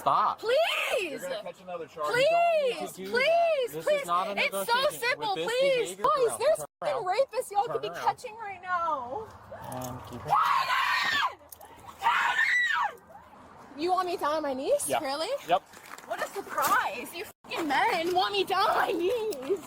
stop. Please! You're gonna catch another charge. Please! Please! This please! is not a It's so negotiation. simple, With this please! behavior, Guys, there's turn fucking around. rapists y'all could be Turn around. catching right now. And keep it. You want me down on my knees? Yeah. Really? Yep. What a surprise! You fucking men want me down on my knees.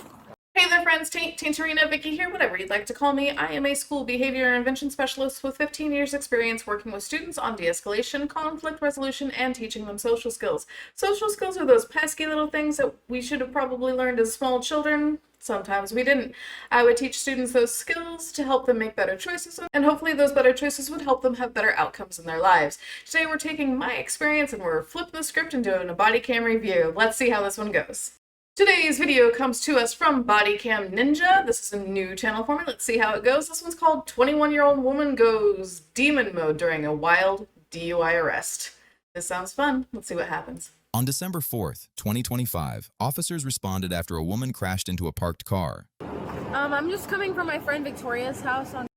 Hey there friends, Tantarina, Vicky here, whatever you'd like to call me. I am a school behavior intervention specialist with 15 years experience working with students on de-escalation, conflict resolution, and teaching them social skills. Social skills are those pesky little things that we should have probably learned as small children. Sometimes we didn't. I would teach students those skills to help them make better choices, and hopefully those better choices would help them have better outcomes in their lives. Today we're taking my experience and we're flipping the script and doing a body cam review. Let's see how this one goes. Today's video comes to us from Body Cam Ninja. This is a new channel for me. Let's see how it goes. This one's called 21-Year-Old Woman Goes Demon Mode During a Wild DUI Arrest. This sounds fun. Let's see what happens. On December 4th, 2025, officers responded after a woman crashed into a parked car. I'm just coming from my friend Victoria's house on.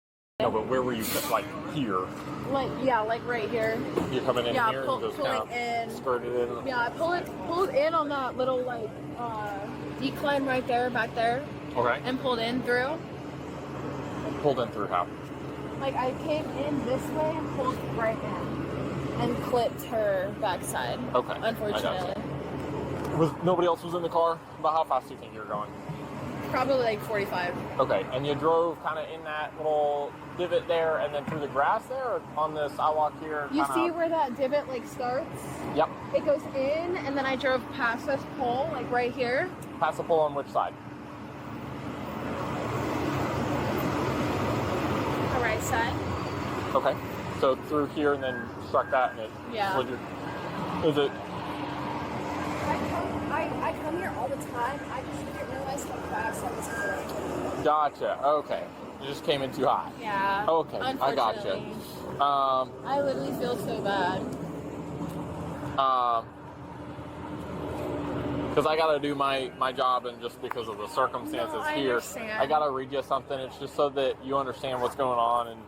No, but where were you? Like here? Like right here. You're coming in Yeah, here and just kind of in. skirted in. Yeah, I pulled in on that little like decline right there, back there, Okay. and pulled in through. Pulled in through how? Like I came in this way and pulled right in, and clipped her backside. Okay. Unfortunately. Nobody else was in the car? About how fast do you think you were going? Probably like 45. Okay, and you drove kind of in that little divot there and then through the grass there, or on the sidewalk here? You see where that divot like starts? Yep. It goes in, and then I drove past this pole, like right here. Past the pole on which side? The right side. Okay, so through here and then struck that and it slid your... Is it... I come here all the time. I just didn't realize how fast I was going. Gotcha, okay. You just came in too high. Yeah. Okay, I gotcha. I literally feel so bad. Because I gotta do my job, and just because of the circumstances here, understand. I gotta read you something. It's just so that you understand what's going on and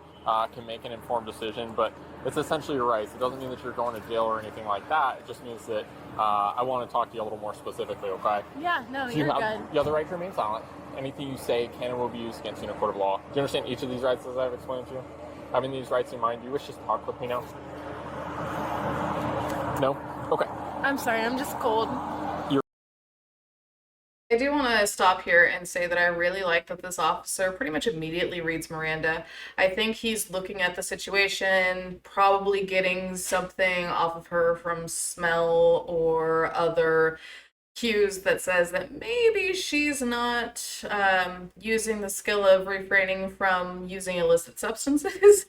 can make an informed decision. But it's essentially your rights. It doesn't mean that you're going to jail or anything like that. It just means that I want to talk to you a little more specifically, okay? Yeah, no, So you're good. You have the right to remain silent. Anything you say can and will be used against you in a court of law. Do you understand each of these rights as I've explained to you? Having these rights in mind, do you wish to talk with me now? No? Okay. I'm sorry, I'm just cold. I do want to stop here and say that I really like that this officer pretty much immediately reads Miranda. I think he's looking at the situation, probably getting something off of her from smell or other cues that says that maybe she's not using the skill of refraining from using illicit substances.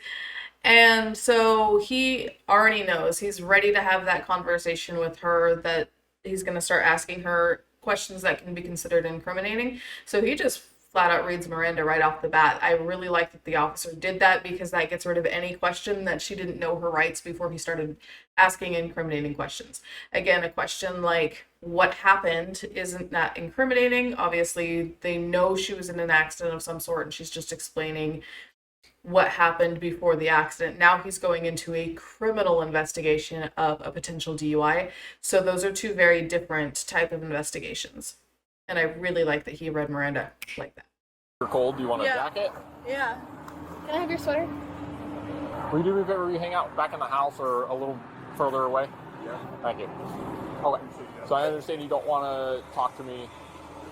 And so he already knows. He's ready to have that conversation with her, that he's going to start asking her questions that can be considered incriminating. So he just flat out reads Miranda right off the bat. I really like that the officer did that, because that gets rid of any question that she didn't know her rights before he started asking incriminating questions. Again, a question like, what happened, isn't that incriminating? Obviously, they know she was in an accident of some sort, and she's just explaining what happened before the accident. Now he's going into a criminal investigation of a potential DUI. So those are two very different type of investigations. And I really like that he read Miranda like that. You're cold. Do you want a jacket? Yeah. Can I have your sweater? Will you do me a favor? Will you hang out back in the house or a little further away? Yeah. Thank you. Okay. So I understand you don't want to talk to me.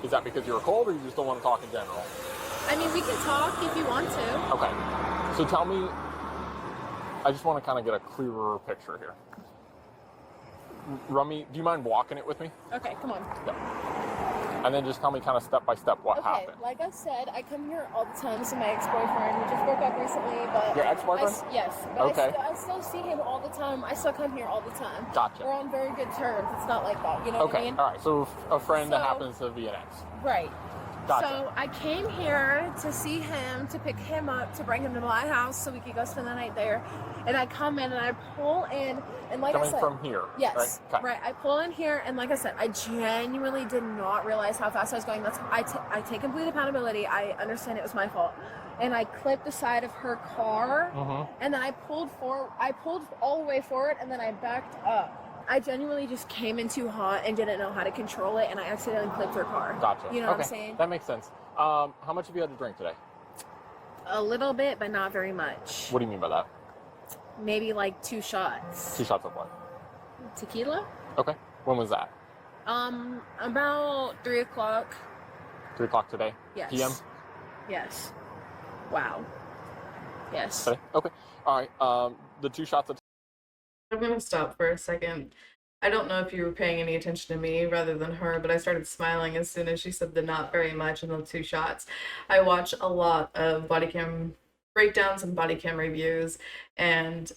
Is that because you're cold, or you just don't want to talk in general? I mean, we can talk if you want to. Okay. So tell me, I just want to kind of get a clearer picture here. Rummy, do you mind walking it with me? Okay, come on. Yeah. And then just tell me kind of step by step what happened. Okay, like I said, I come here all the time. This is my ex-boyfriend. We just broke up recently, but... Your ex-boyfriend? Yes. But Okay. I still see him all the time. I still come here all the time. Gotcha. We're on very good terms. It's not like that, you know what I mean? All right. So a friend that happens to be an ex. Right. Gotcha. So I came here to see him, to pick him up, to bring him to my house so we could go spend the night there. And I come in and I pull in, and like I said... Coming from here? Yes. Right? Okay. Right. I pull in here, and like I said, I genuinely did not realize how fast I was going. I take complete accountability. I understand it was my fault. And I clipped the side of her car, and then I pulled all the way forward, and then I backed up. I genuinely just came in too hot and didn't know how to control it, and I accidentally clipped her car. Gotcha. You know okay. what I'm saying? That makes sense. How much have you had to drink today? A little bit, but not very much. What do you mean by that? Maybe like 2 shots. 2 shots of what? Tequila? Okay. When was that? About 3 o'clock. 3 o'clock today? Yes. PM? Yes. Wow. Yes. Today? Okay. All right. The 2 shots of I'm gonna stop for a second. I don't know if you were paying any attention to me rather than her, but I started smiling as soon as she said the not very much and the 2 shots. I watch a lot of body cam breakdowns and body cam reviews, and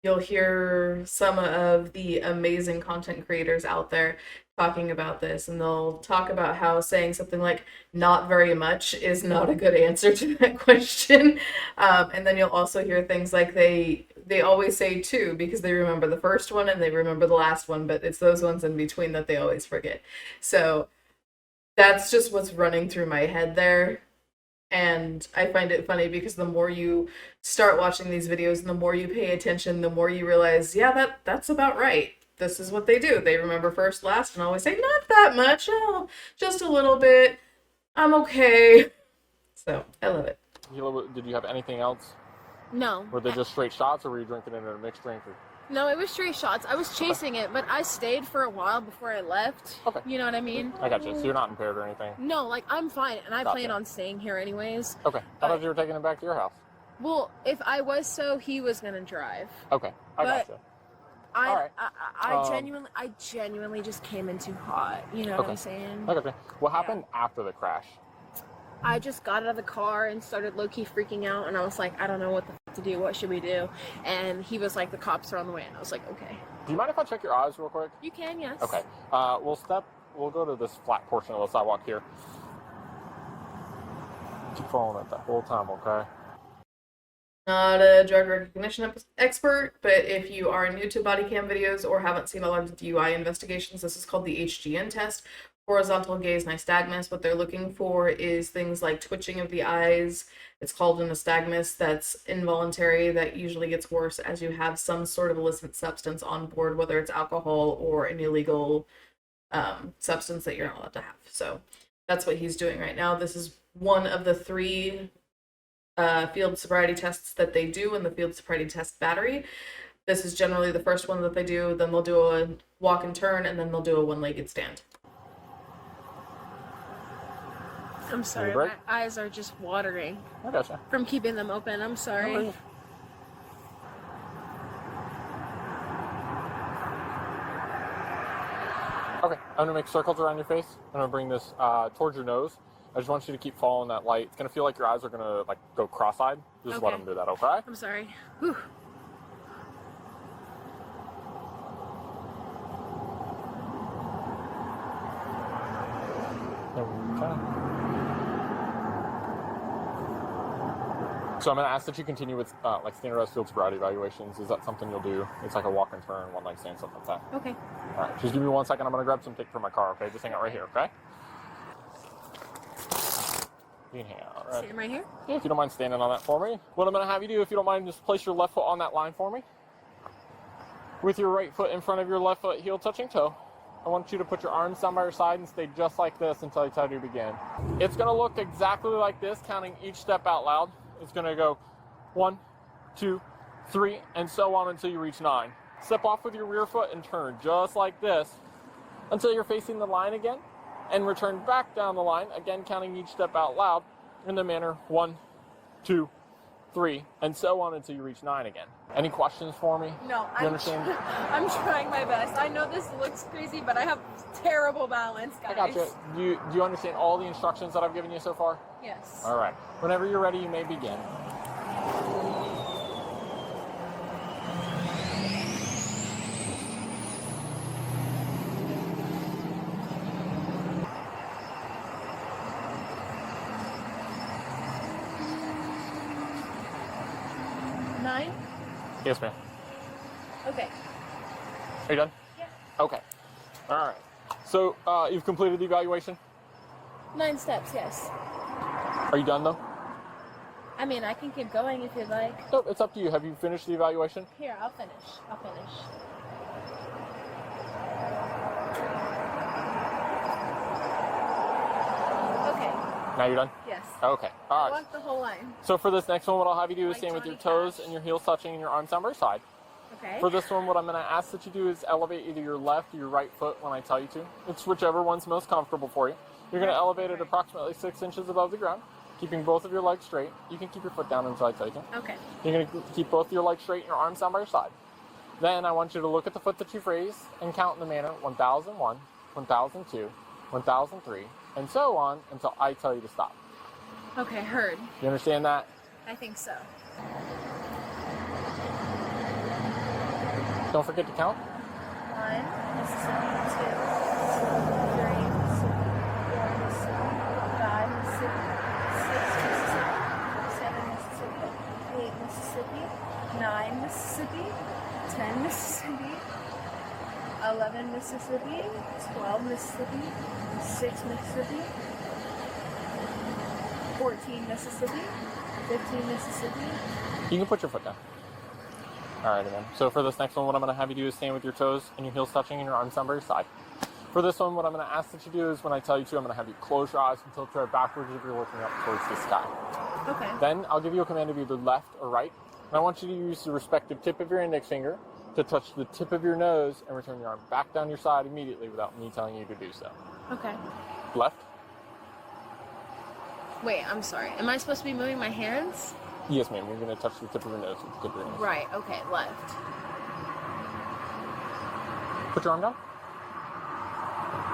you'll hear some of the amazing content creators out there talking about this, and they'll talk about how saying something like not very much is not a good answer to that question. And then you'll also hear things like they always say 2 because they remember the first one and they remember the last one, but it's those ones in between that they always forget. So that's just what's running through my head there. And I find it funny because the more you start watching these videos and the more you pay attention, the more you realize, yeah, that's about right. This is what they do. They remember first, last, and always say, not that much. Oh, just a little bit. I'm okay. So I love it. Did you have anything else? No. Were they just straight shots, or were you drinking it in a mixed drink? Or... No, it was straight shots. I was chasing it, but I stayed for a while before I left. Okay. You know what I mean? I got you. So you're not impaired or anything? No, like, I'm fine, and I Gotcha. plan on staying here anyways. Okay. I thought you were taking it back to your house. Well, if I was so, he was gonna drive. Okay. I But- gotcha. I, All right. I genuinely just came in too hot. You know what Okay. I'm saying? I gotcha. What happened after the crash? I just got out of the car and started low-key freaking out, and I was like, I don't know what the f to do. What should we do? And he was like, the cops are on the way, and I was like, okay. Do you mind if I check your eyes real quick? You can, yes. Okay. We'll go to this flat portion of the sidewalk here. Keep following it the whole time, okay? Not a drug recognition expert, but if you are new to body cam videos or haven't seen a lot of DUI investigations, this is called the HGN test. Horizontal gaze nystagmus. What they're looking for is things like twitching of the eyes. It's called an nystagmus. That's involuntary. That usually gets worse as you have some sort of illicit substance on board, whether it's alcohol or an illegal substance that you're not allowed to have. So that's what he's doing right now. This is one of the 3 field sobriety tests that they do in the field sobriety test battery. This is generally the first one that they do. Then they'll do a walk and turn, and then they'll do a one-legged stand. I'm sorry, my eyes are just watering I gotcha. from keeping them open. I'm sorry. No worries. Okay, I'm gonna make circles around your face. I'm gonna bring this towards your nose. I just want you to keep following that light. It's gonna feel like your eyes are gonna like go cross-eyed. Just let Okay. them do that, okay? I'm sorry. Whew. Okay. So I'm gonna ask that you continue with like standardized field sobriety evaluations. Is that something you'll do? It's like a walk and turn, one leg stand, something like that. Okay. All right, just give me 1 second. I'm gonna grab some tape from my car. Okay, just hang out right here. Okay. You can hang out. Right. Stand right here. Yeah, if you don't mind standing on that for me. What I'm going to have you do, if you don't mind, just place your left foot on that line for me. With your right foot in front of your left foot heel touching toe. I want you to put your arms down by your side and stay just like this until I tell you to begin. It's going to look exactly like this, counting each step out loud. It's going to go 1, 2, 3, and so on until you reach 9. Step off with your rear foot and turn just like this until you're facing the line again. And return back down the line, again counting each step out loud in the manner 1, 2, 3, and so on until you reach 9 again. Any questions for me? No, You understand? I'm trying my best. I know this looks crazy, but I have terrible balance, guys. I gotcha. Do you understand all the instructions that I've given you so far? Yes. All right. Whenever you're ready, you may begin. Nine? Yes, ma'am. Okay. Are you done? Yeah. Okay. All right. So you've completed the evaluation? 9 steps, yes. Are you done, though? I mean, I can keep going if you'd like. Nope, it's up to you. Have you finished the evaluation? Here, I'll finish. Now you're done? Yes. Okay. All right. Walk the whole line. So for this next one, what I'll have you do is Like stand with your Johnny toes Cash. and your heels touching and your arms down by your side. Okay. For this one, what I'm going to ask that you do is elevate either your left or your right foot when I tell you to. It's whichever one's most comfortable for you. You're going to elevate it approximately 6 inches above the ground, keeping both of your legs straight. You can keep your foot down until I tell you to. Okay. You're going to keep both your legs straight and your arms down by your side. Then I want you to look at the foot that you've raised and count in the manner 1001, 1002, 1003, and so on until I tell you to stop. Okay, heard. You understand that? I think so. Don't forget to count. 1, Mississippi, 2, Mississippi, 3, Mississippi, 4, Mississippi, 5, Mississippi, 6, Mississippi, 7, Mississippi, 8, Mississippi, 9, Mississippi, 10, Mississippi, 11, Mississippi, 12, Mississippi, 6, Mississippi, 14, Mississippi, 15, Mississippi. You can put your foot down. All right, then. So for this next one, what I'm going to have you do is stand with your toes and your heels touching and your arms down by your side. For this one, what I'm going to ask that you do is when I tell you to, I'm going to have you close your eyes and tilt your head backwards if you're looking up towards the sky. Okay. Then I'll give you a command of either left or right. And I want you to use the respective tip of your index finger to touch the tip of your nose and return your arm back down your side immediately without me telling you to do so. Okay. Left? Wait, I'm sorry. Am I supposed to be moving my hands? Yes, ma'am. You're going to touch the tip of your nose with the tip of your nose. Right, okay, left. Put your arm down.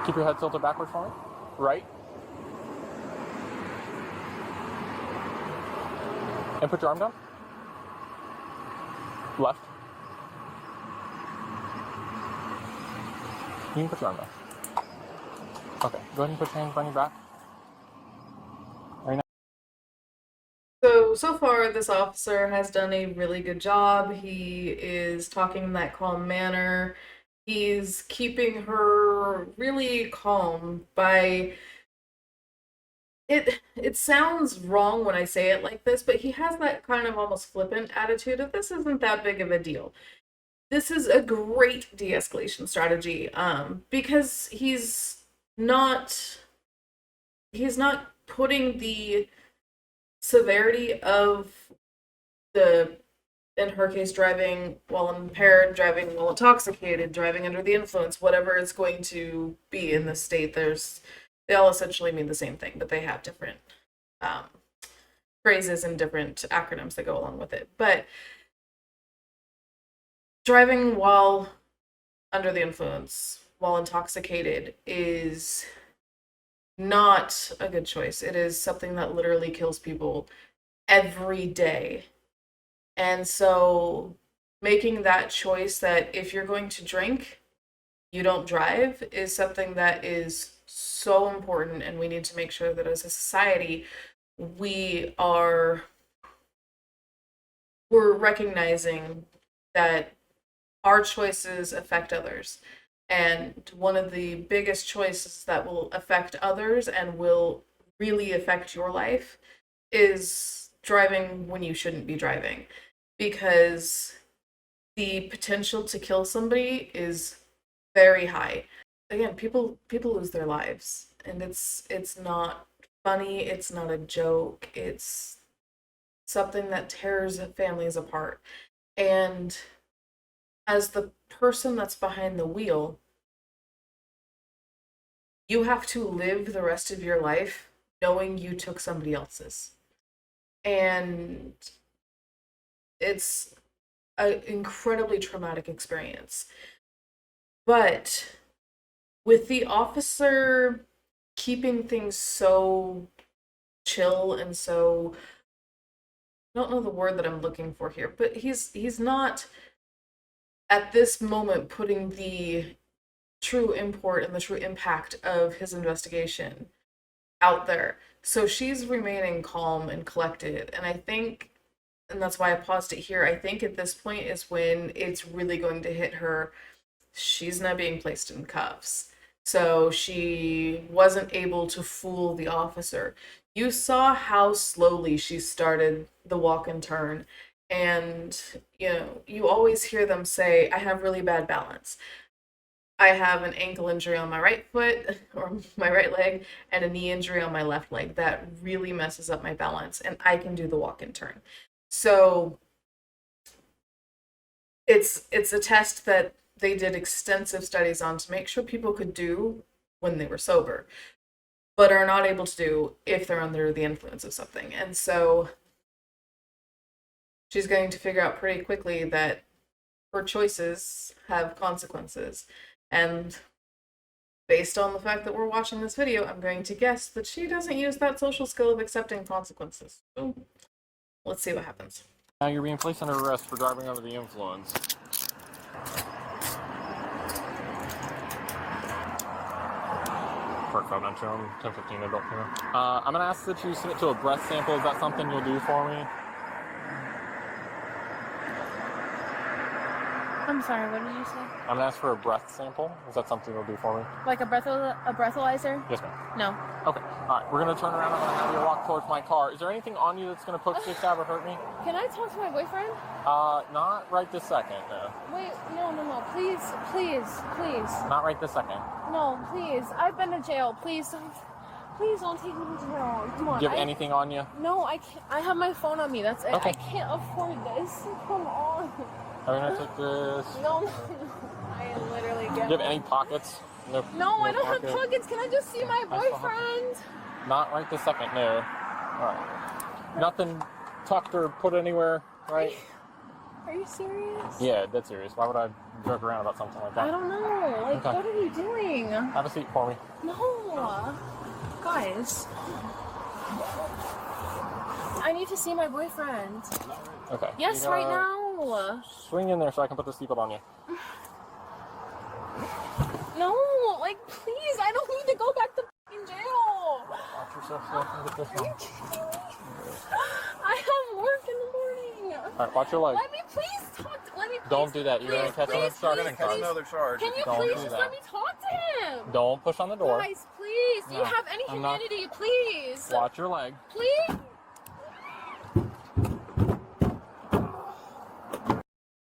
Keep your head tilted backwards for me. Right. And put your arm down. Left. You can put your arm down. Okay, go ahead and put your hands behind your back. So far, this officer has done a really good job. He is talking in that calm manner. He's keeping her really calm by... It sounds wrong when I say it like this, but he has that kind of almost flippant attitude of this isn't that big of a deal. This is a great de-escalation strategy, because he's not putting the severity of in her case, driving while impaired, driving while intoxicated, driving under the influence, whatever it's going to be in this state. They all essentially mean the same thing, but they have different phrases and different acronyms that go along with it. But driving while under the influence, while intoxicated, is not a good choice. It is something that literally kills people every day. And so making that choice that if you're going to drink, you don't drive is something that is so important, and we need to make sure that as a society we're recognizing that our choices affect others. And one of the biggest choices that will affect others and will really affect your life is driving when you shouldn't be driving, because the potential to kill somebody is very high. Again, people lose their lives, and it's not funny, it's not a joke, it's something that tears families apart. And as the person that's behind the wheel, you have to live the rest of your life knowing you took somebody else's. And it's an incredibly traumatic experience. But with the officer keeping things so chill and so, I don't know the word that I'm looking for here, but he's not at this moment putting the true import and the true impact of his investigation out there. So she's remaining calm and collected. And I think, and that's why I paused it here, I think at this point is when it's really going to hit her. She's not being placed in cuffs. So she wasn't able to fool the officer. You saw how slowly she started the walk and turn. And, you always hear them say, I have really bad balance. I have an ankle injury on my right foot or my right leg and a knee injury on my left leg. That really messes up my balance, and I can do the walk and turn. So it's a test that they did extensive studies on to make sure people could do when they were sober, but are not able to do if they're under the influence of something. And so she's going to figure out pretty quickly that her choices have consequences. And based on the fact that we're watching this video, I'm going to guess that she doesn't use that social skill of accepting consequences. So let's see what happens. Now you're being placed under arrest for driving under the influence. Park 592, 1015 adult female. I'm going to ask that you submit to a breath sample. Is that something you'll do for me? I'm sorry, what did you say? I'm going to ask for a breath sample. Is that something you'll do for me? Like a breathalyzer? Yes, ma'am. No. Okay. All right. We're going to turn around. I'm going to have you walk towards my car. Is there anything on you that's going to poke, stick, stab, or hurt me? Can I talk to my boyfriend? Not right this second, no. Wait, no. Please. Not right this second. No, please. I've been to jail. Please don't take me to jail. Come on. Do you have anything on you? No, I can't. I have my phone on me. That's it. Okay. I can't afford this. Come on. I'm going to take this. No. I literally Do get. you have any pockets? No, I don't have pockets. Can I just see my boyfriend? Not right this second, no. All right. Nothing tucked or put anywhere, right? Are you serious? Yeah, that's serious. Why would I joke around about something like that? I don't know. Like, Okay. what are you doing? Have a seat for me. No. Guys. I need to see my boyfriend. Okay. Yes, You right gotta now. Swing in there so I can put the seatbelt on you. No, like, please, I don't need to go back to fucking jail. Watch yourself so I can get this Are you one. kidding me? I have work in the morning. All right, watch your leg. Let me please talk to, let me please, Don't do that. You're please, gonna catch another please, charge. please, You're gonna catch please. another charge. Can you Don't please do just that. let me talk to him? Don't push on the door. Guys, please. Do you No, have any I'm not- humanity? Please. Watch your leg. Please.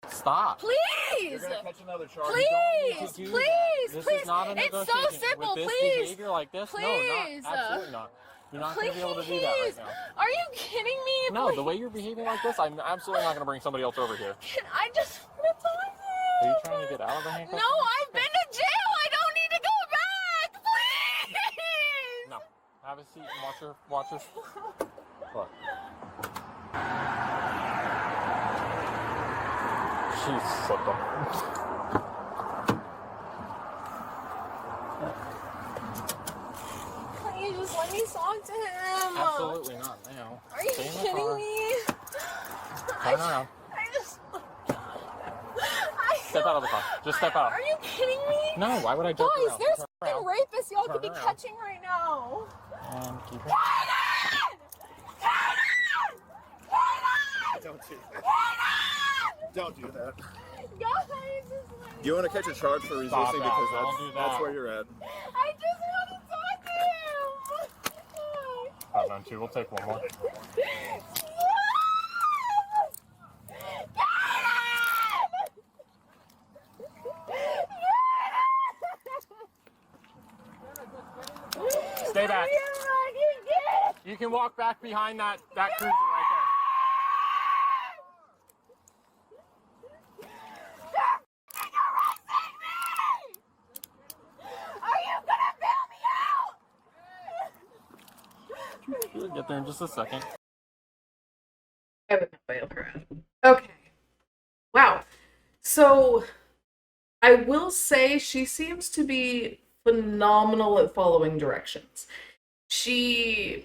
Stop. Please. You're gonna catch another charge. Please, You don't need to do please, that. This please. is not a It's so negotiation. simple, With this please. behavior like this, Please. no, absolutely not. You're not Please. gonna be able to do that right now. Are you kidding me? No, Please. the way you're behaving like this, I'm absolutely not gonna bring somebody else over here. I just want to talk to Are him. you trying to get out of the handcuffs? No, I've been to jail. I don't need to go back. Please. No. Have a seat and watch your. Look. She's slipped up. Please just let me talk to him. Absolutely not now. Are you Stay in the kidding car. me? Turn around. I just. Step out of the car. Just step out. Are you kidding me? No, why would I joke Guys, around? there's Turn fucking around. rapists y'all could be Turn around. catching right now. And keep it. Don't do that. Don't do that. Guys, just let me You want to catch a charge for resisting Stop that. because Don't do that's that. where you're at. I just want to talk to him. 592. We'll take one more. Stay back. You can walk back behind that cruiser right there. We'll get there in just a second. I would not bail her out. Okay. Wow. So I will say she seems to be phenomenal at following directions. She's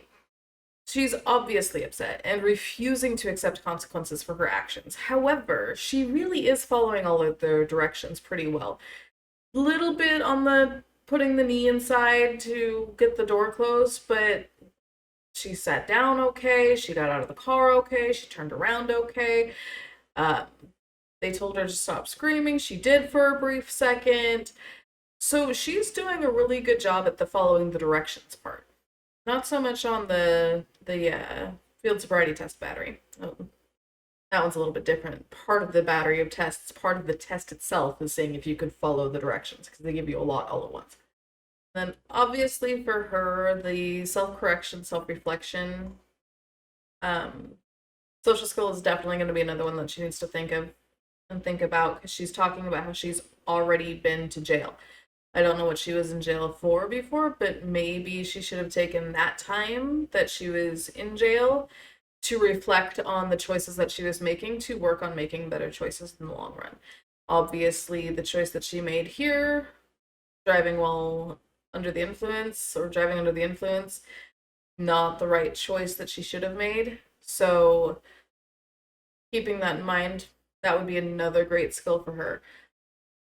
obviously upset and refusing to accept consequences for her actions. However, she really is following all of their directions pretty well. Little bit on the putting the knee inside to get the door closed, but she sat down okay, she got out of the car okay, she turned around okay. They told her to stop screaming. She did for a brief second. So she's doing a really good job at the following the directions part. Not so much on the field sobriety test battery. That one's a little bit different. Part of the battery of tests, part of the test itself is saying if you could follow the directions, because they give you a lot all at once. Then obviously for her, the self-correction, self-reflection, social skill is definitely going to be another one that she needs to think of and think about, because she's talking about how she's already been to jail. I don't know what she was in jail for before, but maybe she should have taken that time that she was in jail to reflect on the choices that she was making, to work on making better choices in the long run. Obviously, the choice that she made here, driving while under the influence or driving under the influence, not the right choice that she should have made. So keeping that in mind, that would be another great skill for her.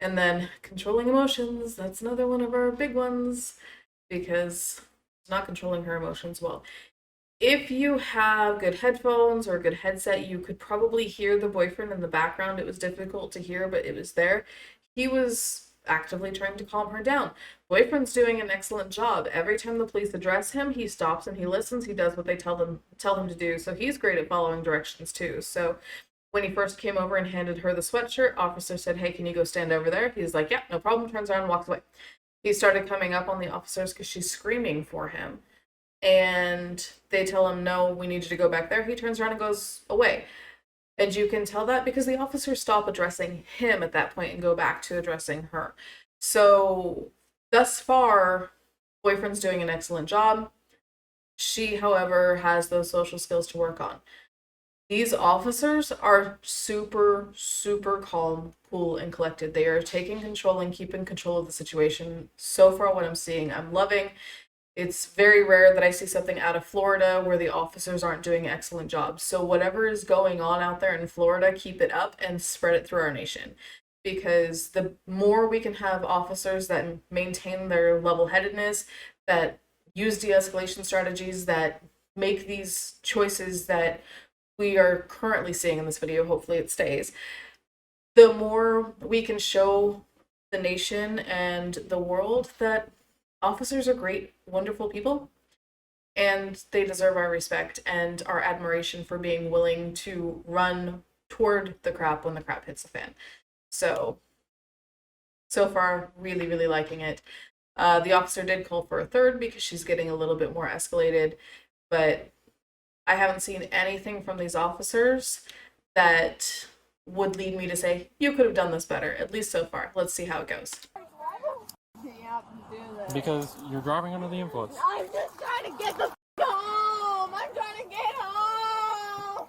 And then controlling emotions, that's another one of our big ones, because she's not controlling her emotions well. If you have good headphones or a good headset, you could probably hear the boyfriend in the background. It was difficult to hear, but it was there. He was actively trying to calm her down. Boyfriend's doing an excellent job. Every time the police address him, he stops and he listens. He does what they tell him to do. So he's great at following directions too. So when he first came over and handed her the sweatshirt, officer said, "Hey, can you go stand over there?" He's like, "Yeah, no problem," turns around and walks away. He started coming up on the officers because she's screaming for him. And they tell him, "No, we need you to go back there." He turns around and goes away. And you can tell that because the officers stop addressing him at that point and go back to addressing her. So thus far, boyfriend's doing an excellent job. She, however, has those social skills to work on. These officers are super, super calm, cool, and collected. They are taking control and keeping control of the situation. So far, what I'm seeing, I'm loving. It's very rare that I see something out of Florida where the officers aren't doing an excellent job. So whatever is going on out there in Florida, keep it up and spread it through our nation. Because the more we can have officers that maintain their level-headedness, that use de-escalation strategies, that make these choices that we are currently seeing in this video, hopefully it stays, the more we can show the nation and the world that officers are great, wonderful people, and they deserve our respect and our admiration for being willing to run toward the crap when the crap hits the fan. So far, really, really liking it. The officer did call for a third because she's getting a little bit more escalated, but I haven't seen anything from these officers that would lead me to say, you could have done this better, at least so far. Let's see how it goes. Because you're driving under the influence. I'm just trying to get the home. I'm trying to get home.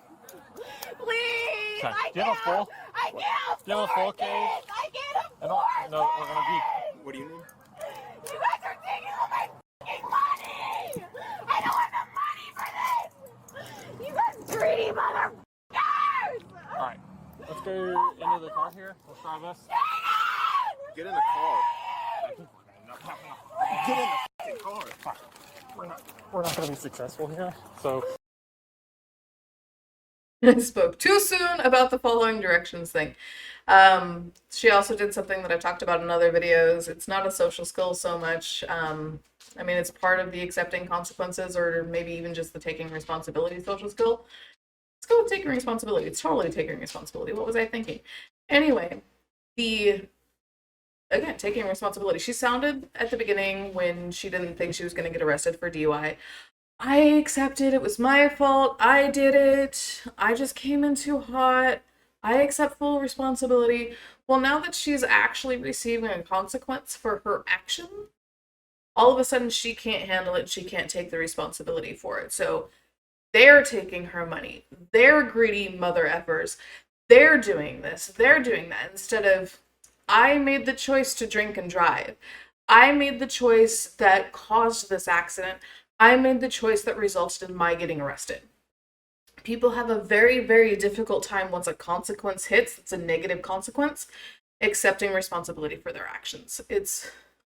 Please. Okay. Do you have a full? I can't. Do you have a full case? I can't afford No, we're gonna be. What do you need? You guys are taking all my fucking money. I don't have the money for this. You guys greedy motherfuckers. All right. Let's go into the car here. Let's try this. Get in the car. Get in the fucking car. Fuck. We're not going to be successful here. So I spoke too soon about the following directions thing. She also did something that I've talked about in other videos. It's not a social skill so much. I mean, it's part of the accepting consequences, or maybe even just the taking responsibility social skill. Let's go with taking responsibility. It's totally taking responsibility. What was I thinking? Anyway, again, taking responsibility. She sounded at the beginning when she didn't think she was going to get arrested for DUI. I accepted it was my fault. I did it. I just came in too hot. I accept full responsibility. Well, now that she's actually receiving a consequence for her action, all of a sudden she can't handle it. She can't take the responsibility for it. So they're taking her money. They're greedy mother effers. They're doing this. They're doing that. Instead of, I made the choice to drink and drive. I made the choice that caused this accident. I made the choice that resulted in my getting arrested. People have a very, very difficult time once a consequence hits, it's a negative consequence, accepting responsibility for their actions. It's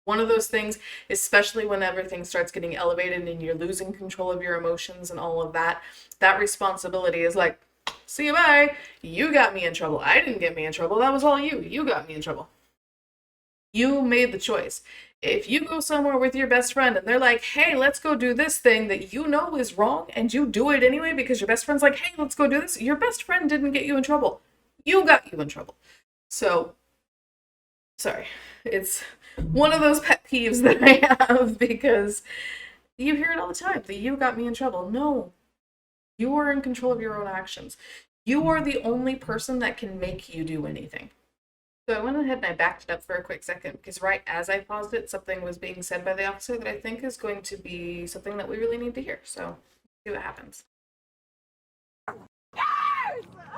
one of those things, especially when everything starts getting elevated and you're losing control of your emotions and all of that, that responsibility is like, see you, bye. You got me in trouble. I didn't get me in trouble. That was all you. You got me in trouble. You made the choice. If you go somewhere with your best friend and they're like, hey, let's go do this thing that you know is wrong, and you do it anyway because your best friend's like, hey, let's go do this, your best friend didn't get you in trouble. You got you in trouble. So, sorry. It's one of those pet peeves that I have because you hear it all the time, that you got me in trouble. No. You are in control of your own actions. You are the only person that can make you do anything. So I went ahead and I backed it up for a quick second because right as I paused it, something was being said by the officer that I think is going to be something that we really need to hear. So see what happens. All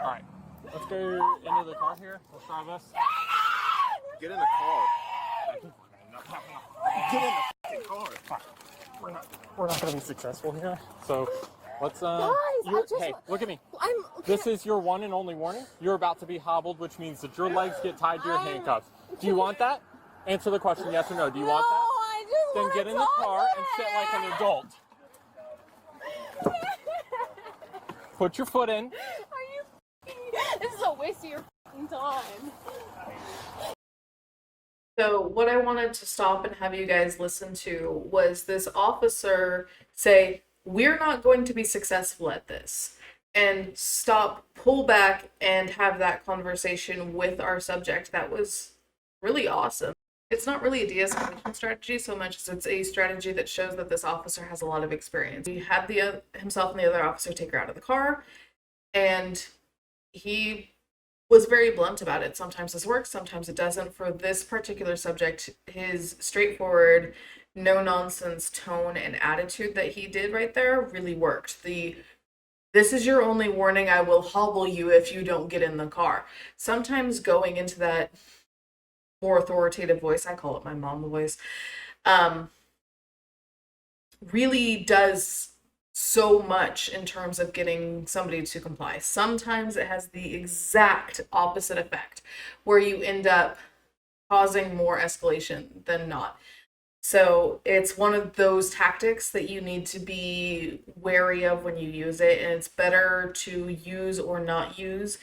right, let's go into the car here. Let's try this. Get in the car. Get in the fucking car. We're not going to be successful here. So let's hey, look at me. This is your one and only warning. You're about to be hobbled, which means that your legs get tied to your handcuffs. Do you want that? Answer the question, yes or no. Do you want that? Then get in the car and sit like an adult. Put your foot in. This is a waste of your time. So what I wanted to stop and have you guys listen to was this officer say, we're not going to be successful at this, and stop, pull back, and have that conversation with our subject. That was really awesome. It's not really a de-escalation strategy so much as it's a strategy that shows that this officer has a lot of experience. He had himself and the other officer take her out of the car, and he was very blunt about it. Sometimes this works, sometimes it doesn't. For this particular subject, his straightforward, no-nonsense tone and attitude that he did right there really worked. This is your only warning, I will hobble you if you don't get in the car. Sometimes going into that more authoritative voice, I call it my mom voice, really does so much in terms of getting somebody to comply. Sometimes it has the exact opposite effect, where you end up causing more escalation than not. So it's one of those tactics that you need to be wary of when you use it, and it's better to use or not use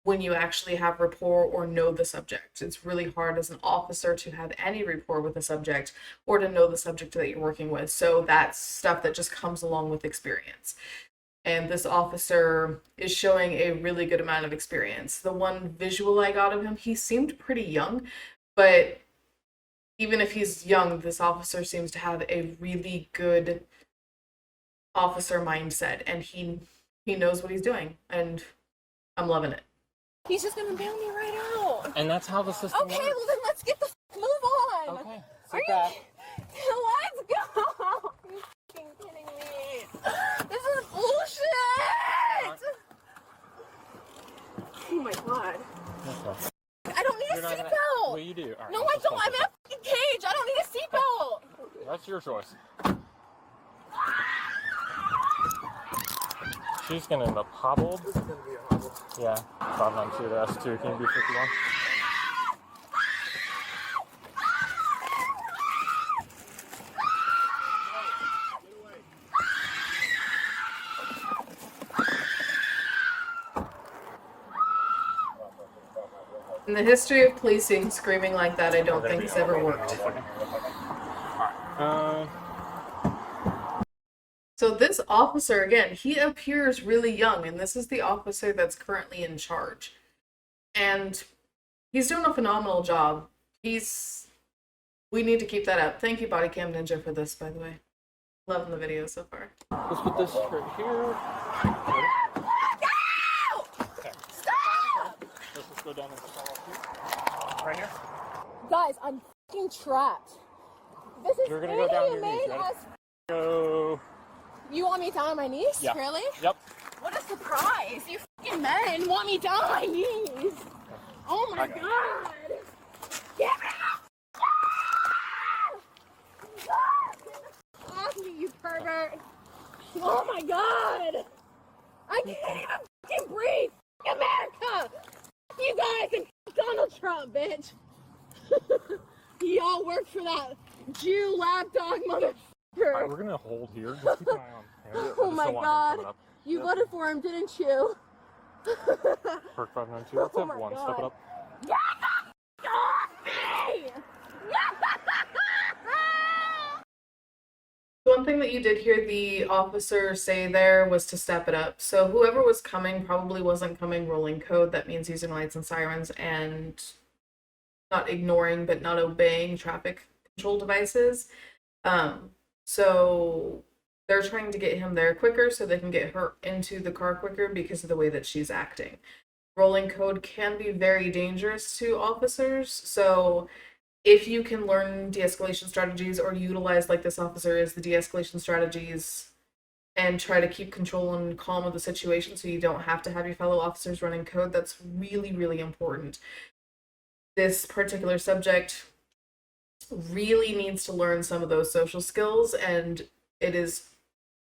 when you actually have rapport or know the subject. It's really hard as an officer to have any rapport with a subject or to know the subject that you're working with. So that's stuff that just comes along with experience. And this officer is showing a really good amount of experience. The one visual I got of him, he seemed pretty young, but even if he's young, this officer seems to have a really good officer mindset, and he knows what he's doing, and I'm loving it. He's just gonna bail me right out. And that's how the system Okay, works. well then let's get the move on. Okay, Are sit back. Let's go. Are you fucking kidding me? This is bullshit. Oh my god. Okay. I don't need a seatbelt. Well, you do. All right, No, I don't. I'm in a fucking cage. I don't need a seatbelt. That's your choice. She's gonna end up hobbled. This is gonna be a hobble. Yeah, 592 to S2. Can you be 51? In the history of policing, screaming like that, I don't think has ever worked. So this officer, again, he appears really young, and this is the officer that's currently in charge. And he's doing a phenomenal job. We need to keep that up. Thank you, Body Cam Ninja, for this, by the way. Loving the video so far. Let's put this right here. Okay. Stop! Let's just go down this hall here. Right here. Guys, I'm fucking trapped. This is You're gonna go down your knees. made Ready? us. Go. You want me down on my knees? Yeah. Really? Yep. What a surprise! You fucking men want me down on my knees. Oh my Okay. god! Get me off me, you pervert! Oh my god! I can't even fucking breathe! America! You guys and Donald Trump, bitch! Y'all work for that Jew lapdog motherfucker! Alright, we're gonna hold here. Just keep an eye on him. Oh my god! You voted for him, didn't you? Perk 592. Let's Oh have my one. God. Step it up. Get the f*** off me! thing that you did hear the officer say there was to step it up. So whoever was coming probably wasn't coming rolling code. That means using lights and sirens and not ignoring but not obeying traffic control devices. So they're trying to get him there quicker so they can get her into the car quicker because of the way that she's acting. Rolling code can be very dangerous to officers. So if you can learn de-escalation strategies or utilize, like this officer is, the de-escalation strategies and try to keep control and calm of the situation so you don't have to have your fellow officers running code, that's really, really important. This particular subject really needs to learn some of those social skills, and it is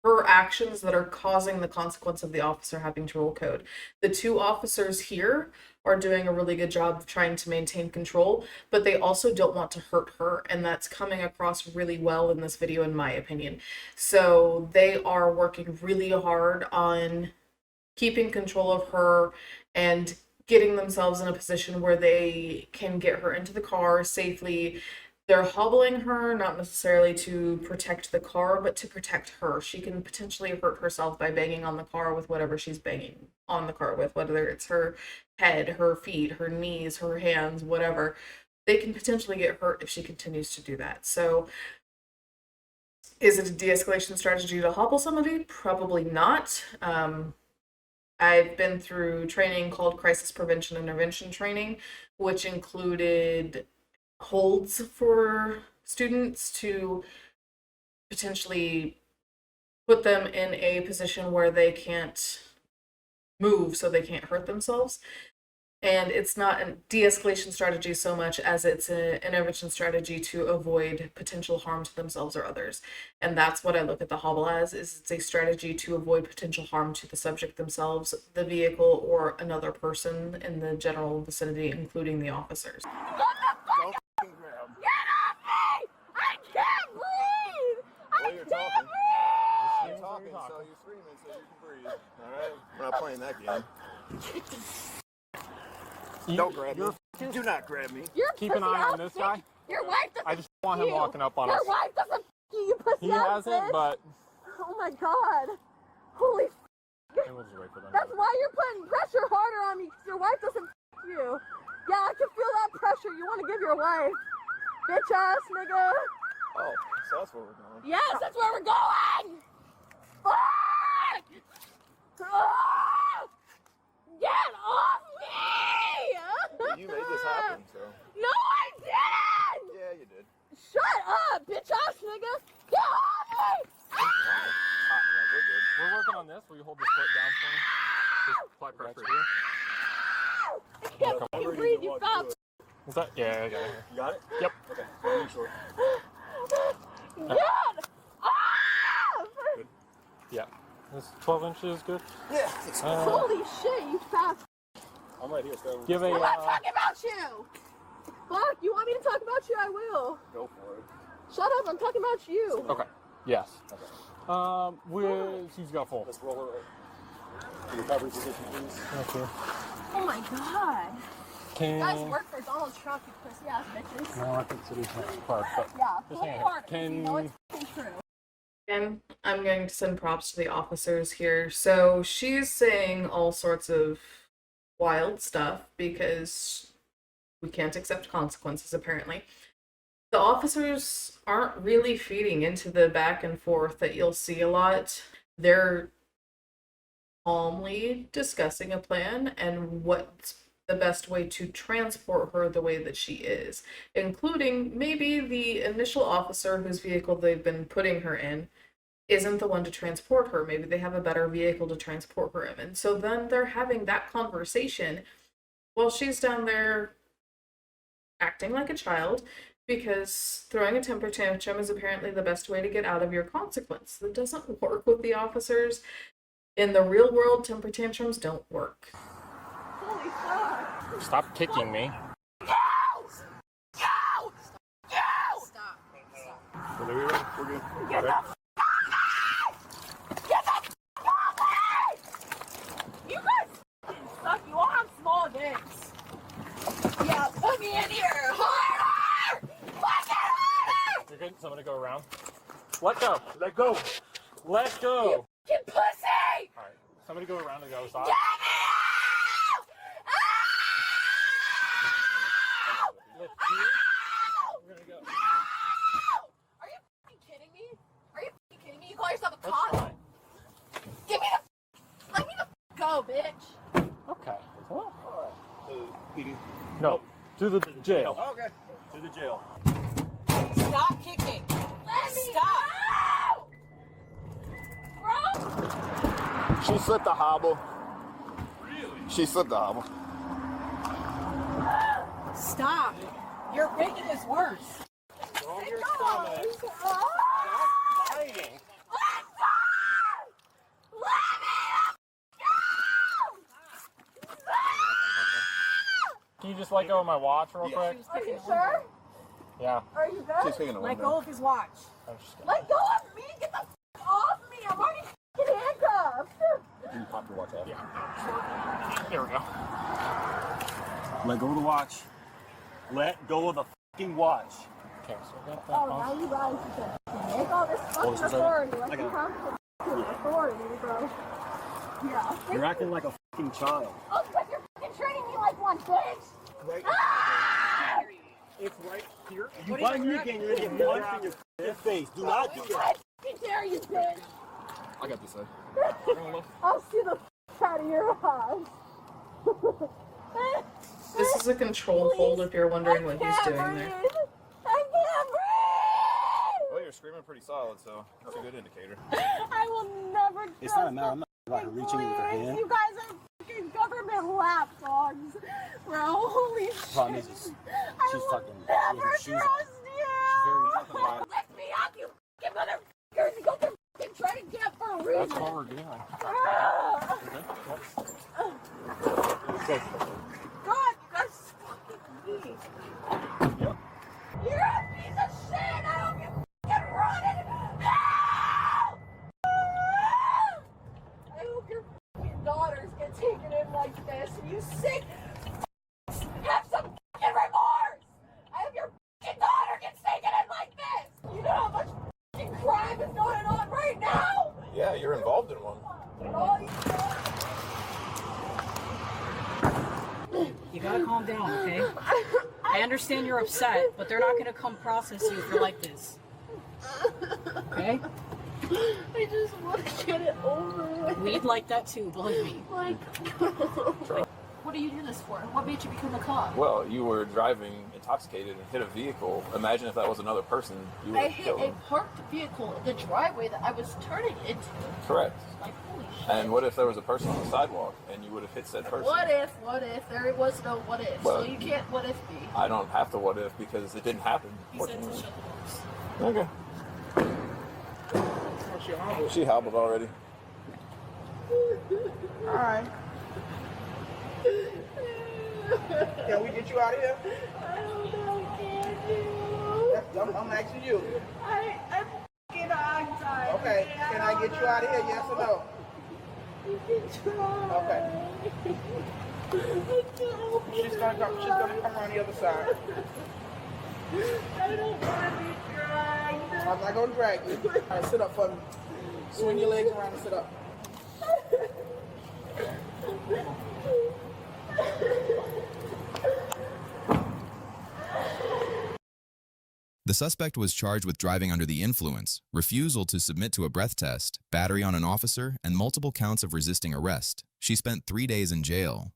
her actions that are causing the consequence of the officer having to roll code. The two officers here are doing a really good job of trying to maintain control, but they also don't want to hurt her, and that's coming across really well in this video, in my opinion. So they are working really hard on keeping control of her and getting themselves in a position where they can get her into the car safely. They're hobbling her, not necessarily to protect the car, but to protect her. She can potentially hurt herself by banging on the car with whatever she's banging on the car with, whether it's her head, her feet, her knees, her hands, whatever. They can potentially get hurt if she continues to do that. So is it a de-escalation strategy to hobble somebody? Probably not. I've been through training called crisis prevention intervention training, which included holds for students to potentially put them in a position where they can't move so they can't hurt themselves. And it's not a de-escalation strategy so much as it's an intervention strategy to avoid potential harm to themselves or others. And that's what I look at the hobble as, is it's a strategy to avoid potential harm to the subject themselves, the vehicle, or another person in the general vicinity, including the officers. Don't f***ing grab. Get off me! I can't breathe! I You're can't talking. breathe! You're talking, so you're screaming so you can breathe. Alright? We're not playing that game. Don't grab me. Do not grab me. You're Keep an eye on this guy. Your wife doesn't I just want him you. walking up on Your us. wife doesn't you pussy He ass hasn't, bitch. but Oh my god. Holy we'll just wait for them. that's why you're putting pressure harder on me, because your wife doesn't you. Yeah, I can feel that pressure you want to give your wife. Bitch ass nigga. Oh, so that's where we're going. Yes, that's where we're going! Fuck! Ah! Get off me! You made this happen, so. No, I didn't! Yeah, you did. Shut up, bitch ass nigga! Get off me! Yeah, we're good. We're working on this. Will you hold this foot down for me? Just apply pressure here. I can't fucking breathe, you fat. Is that? Yeah, I got it. You got it? Yep. Okay, let me sure. Get off! Good. Yeah. This 12 inches good. Yeah. Holy shit, you fat. I'm right here, so. Give a. I'm not talking about you! Fuck, you want me to talk about you? I will. Go for it. Shut up, I'm talking about you. Okay. Yes. Okay. She's got full. Let's roll her to recovery position, please. Okay. Oh my god. Can. You guys work for Donald Trump, you pussy ass bitches. No, I think City's next park, but Yeah, just pull hang hard, it. because you know it's fucking true. Again, I'm going to send props to the officers here. So she's saying all sorts of wild stuff because we can't accept consequences, apparently. The officers aren't really feeding into the back and forth that you'll see a lot. They're calmly discussing a plan and what's the best way to transport her the way that she is, including maybe the initial officer whose vehicle they've been putting her in isn't the one to transport her. Maybe they have a better vehicle to transport her in. And so then they're having that conversation while she's down there acting like a child, because throwing a temper tantrum is apparently the best way to get out of your consequence. That doesn't work with the officers. In the real world, temper tantrums don't work. Holy fuck. Stop kicking me. Stop. We're good. Get the f Get the f off me! You guys suck. You all have small dicks. Yeah, put me in here. Harder! Fucking harder! You're good? So I'm gonna go around. Let go. Let go. Let go. You pussy! All right. Somebody go around to the other side. Get me out! Lift here. We're gonna go. Are you fucking kidding me? Are you fucking kidding me? You call yourself a That's cop? fine. Give me the. Let me the go, bitch. Okay. Well, PD. no. To the jail. Okay. To the jail. Stop kicking. Let me stop. Bro. She slipped the hobble. Really? She slipped the hobble. Stop. You're making this worse. Throw your Go. stomach. Stop Fighting. Let me go. Can you just let go of my watch real quick? Are you sure? Yeah. Are you good? She's taking a Let window. go of his watch. I'm just gonna... Let go of me. Get the off me. I'm already handcuffed. Can you pop your watch out? Yeah. There we go. Let go of the watch. Let go of the fucking watch. Okay, so we got that Oh, off. now you guys can make all this fucking this is authority. over. Like I you got have the authority, bro. Yeah. You're acting like a fucking child. Oh, because you're fucking treating me like one, bitch. Right. Ah! It's right here. You bite me again, you're gonna get punched in your face. Do not do that. I fucking dare you, bitch. I got this side. I'll see the out of your eyes. This is a control hold if you're wondering what he's doing there. I can't breathe. Well, you're screaming pretty solid, so that's a good indicator. I will never trust It's not a matter. I'm not about her reaching in with her police. hand. You guys are fucking government lapdogs. Bro, holy shit. Problem is, she's I will fucking. never She has her shoes on. trust you. She's very- Lift me up, you fucking motherfuckers. You go to fucking try to get for a reason. That's what we're doing. Ah. God, you guys fucking me. Yep. You're a piece of shit. I don't give fucking running. Help! I hope your fucking daughters get taken in like this. You sick. Have some fucking remorse. I hope your fucking daughter gets taken in like this. You know how much fucking crime is going on right now? Yeah, you're involved in one. And all you You gotta calm down, okay? I understand you're upset, but they're not gonna come process you if you're like this. Okay? I just want to get it over with. We'd like that too, believe me. Like, What do you do this for? What made you become a cop? Well, you were driving intoxicated and hit a vehicle. Imagine if that was another person, you would I have hit killed a them. parked vehicle in the driveway that I was turning into. Correct. Like, holy shit. And what if there was a person on the sidewalk and you would have hit said person? What if? There was no what if. Well, So you can't what if me. I don't have to what if because it didn't happen. He said to Fortunately. shut the doors. Okay. She hobbled already. Alright. Can we get you out of here? I don't know, can you? I'm asking you. I'm fucking hog-tied. Okay, can I get you out of here, yes or no? You can try. Okay. She's gonna come around the other side. I don't want to be dragged. I'm not gonna drag you. Alright, sit up for me. Swing your legs around and sit up. The suspect was charged with driving under the influence, refusal to submit to a breath test, battery on an officer, and multiple counts of resisting arrest. She spent 3 days in jail.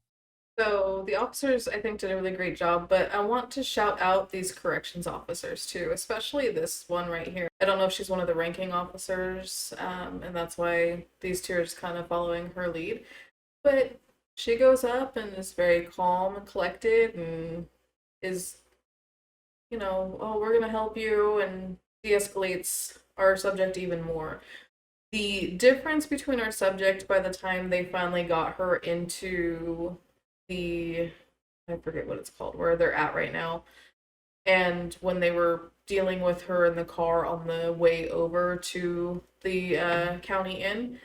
So the officers, I think, did a really great job, but I want to shout out these corrections officers too, especially this one right here. I don't know if she's one of the ranking officers, and that's why these two are just kind of following her lead. But she goes up and is very calm and collected and is, you know, oh, we're going to help you, and de-escalates our subject even more. The difference between our subject by the time they finally got her into the, I forget what it's called, where they're at right now, and when they were dealing with her in the car on the way over to the county inn,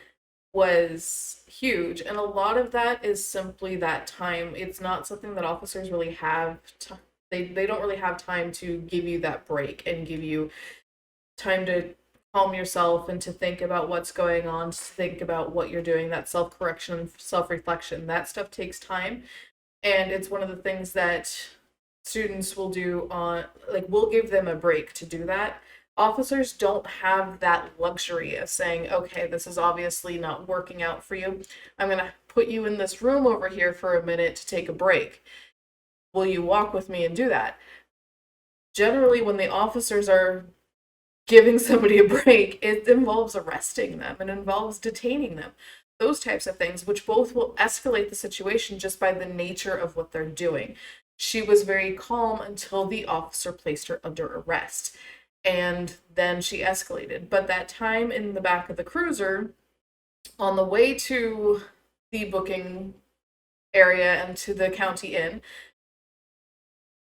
was huge. And a lot of that is simply that time. It's not something that officers really have they don't really have time to give you that break and give you time to calm yourself and to think about what's going on, to think about what you're doing, that self-correction, self-reflection, that stuff takes time. And it's one of the things that students will do on, like, we'll give them a break to do that. Officers don't have that luxury of saying, okay, this is obviously not working out for you. I'm going to put you in this room over here for a minute to take a break. Will you walk with me and do that? Generally, when the officers are giving somebody a break, it involves arresting them, it involves detaining them. Those types of things, which both will escalate the situation just by the nature of what they're doing. She was very calm until the officer placed her under arrest. And then she escalated. But that time in the back of the cruiser, on the way to the booking area and to the county inn,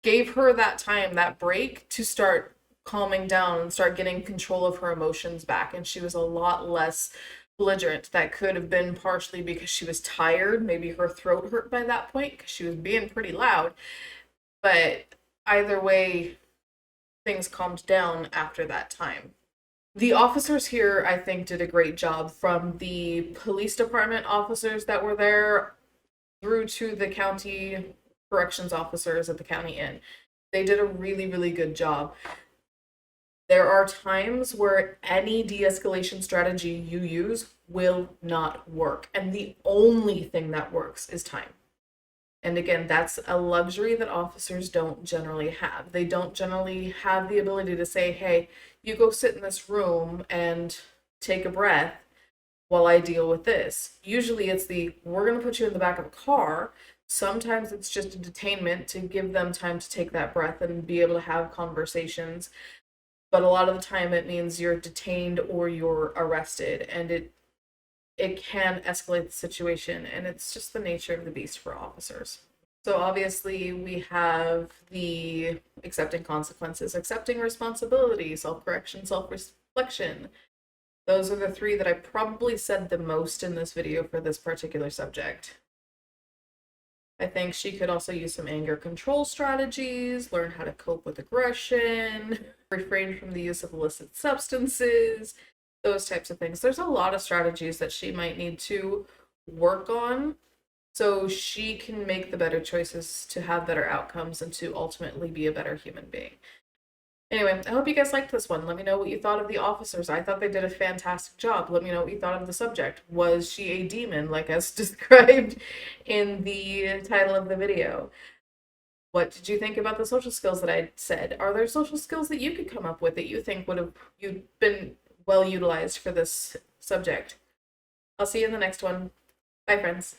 gave her that time, that break, to start calming down and start getting control of her emotions back. And she was a lot less belligerent. That could have been partially because she was tired. Maybe her throat hurt by that point because she was being pretty loud. But either way, things calmed down after that time. The officers here, I think, did a great job, from the police department officers that were there through to the county corrections officers at the county inn. They did a really, really good job. There are times where any de-escalation strategy you use will not work, and the only thing that works is time. And again, that's a luxury that officers don't generally have. They don't generally have the ability to say, hey, you go sit in this room and take a breath while I deal with this. Usually it's we're going to put you in the back of a car. Sometimes it's just a detainment to give them time to take that breath and be able to have conversations. But a lot of the time it means you're detained or you're arrested, and it can escalate the situation, and it's just the nature of the beast for officers. So obviously we have the accepting consequences, accepting responsibility, self-correction, self-reflection. Those are the three that I probably said the most in this video for this particular subject. I think she could also use some anger control strategies, learn how to cope with aggression, refrain from the use of illicit substances, those types of things. There's a lot of strategies that she might need to work on so she can make the better choices to have better outcomes and to ultimately be a better human being. Anyway, I hope you guys liked this one. Let me know what you thought of the officers. I thought they did a fantastic job. Let me know what you thought of the subject. Was she a demon, like as described in the title of the video? What did you think about the social skills that I said? Are there social skills that you could come up with that you think would have been well utilized for this subject? I'll see you in the next one. Bye, friends.